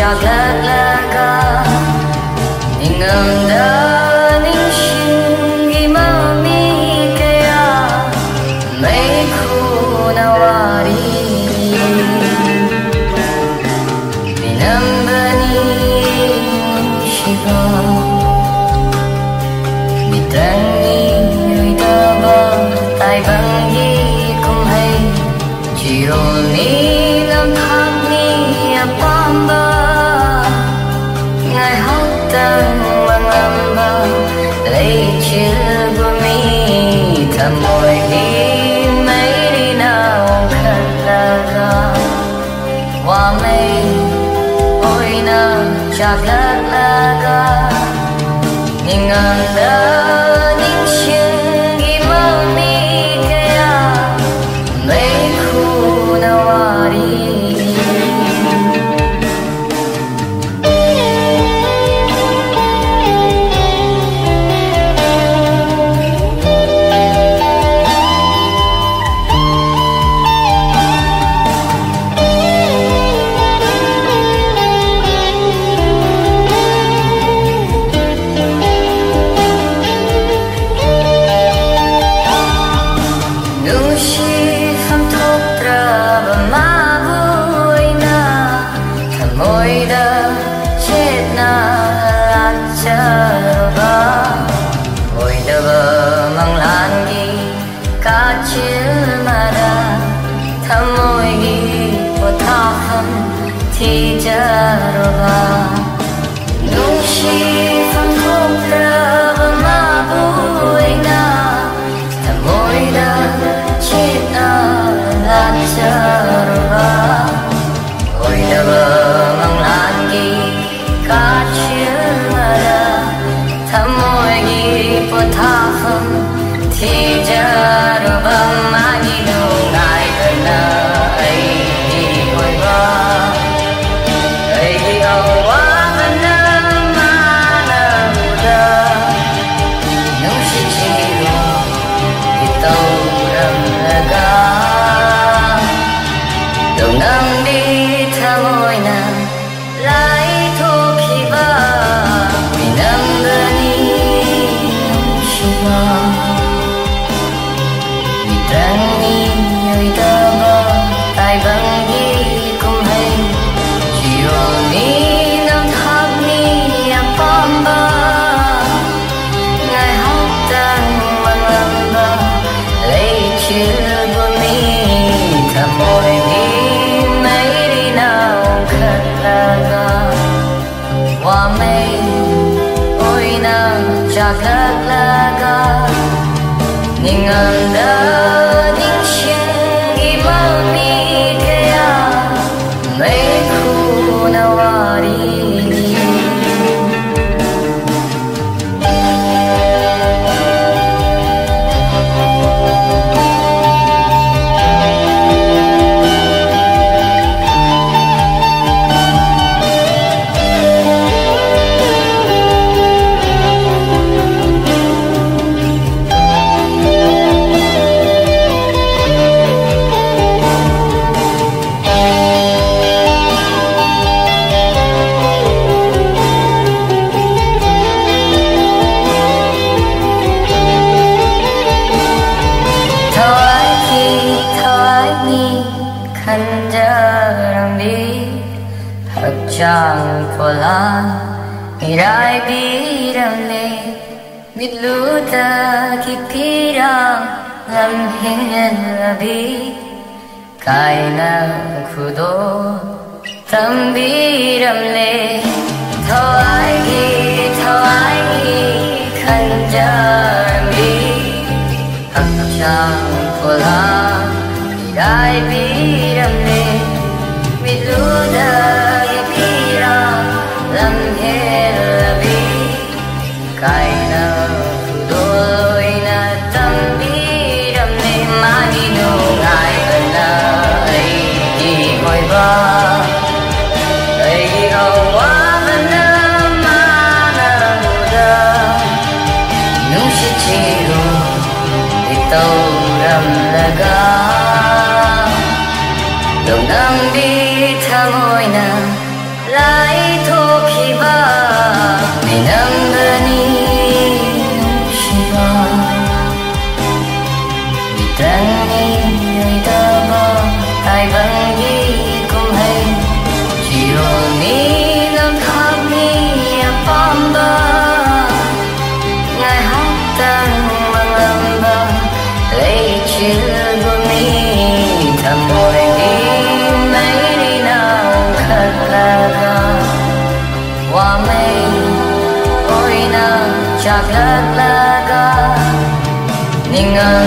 chagalaga inganda ningshingi mami kaya may kunawari binambani shiba mitrangi yoitaba tai bangi kumhay chironi nam thakni apamba ngai hotang mangamba lấy chill bumi thamoy hi mấy đi nào khalaga wa may oi na chagalaga inganda ningshingi mami kaya may kunawari thì jarova nushi phong khốc ra ma vui na thamoi da chết na la jarova oi da mang lan gi ka chill mara thamoi gi po tha kham thì jarova ma gi no ngai na ai oi ba nang đi thamoy na lai thokiba binambani shiba mitrangi yoitaba tai bangi kumhay chironi nam thakni apamba ngai hotang mangamba lấy chill bumi thamoy wa may oi na chagalaga ninganda ningshingi mami kaya may kunawari chang pola irai biramle midluta kipirang lam hen labi kaina khudo tambiramle thawai gi khanjarmi chang pola irai biramle midluta lam hen labi kaina khudoi na tambiramle magi no ngai na ai di hoi ba ai awa na mana da nung shi chiro itau ram laga dong nang di thamoy na lai maglaglaga ningang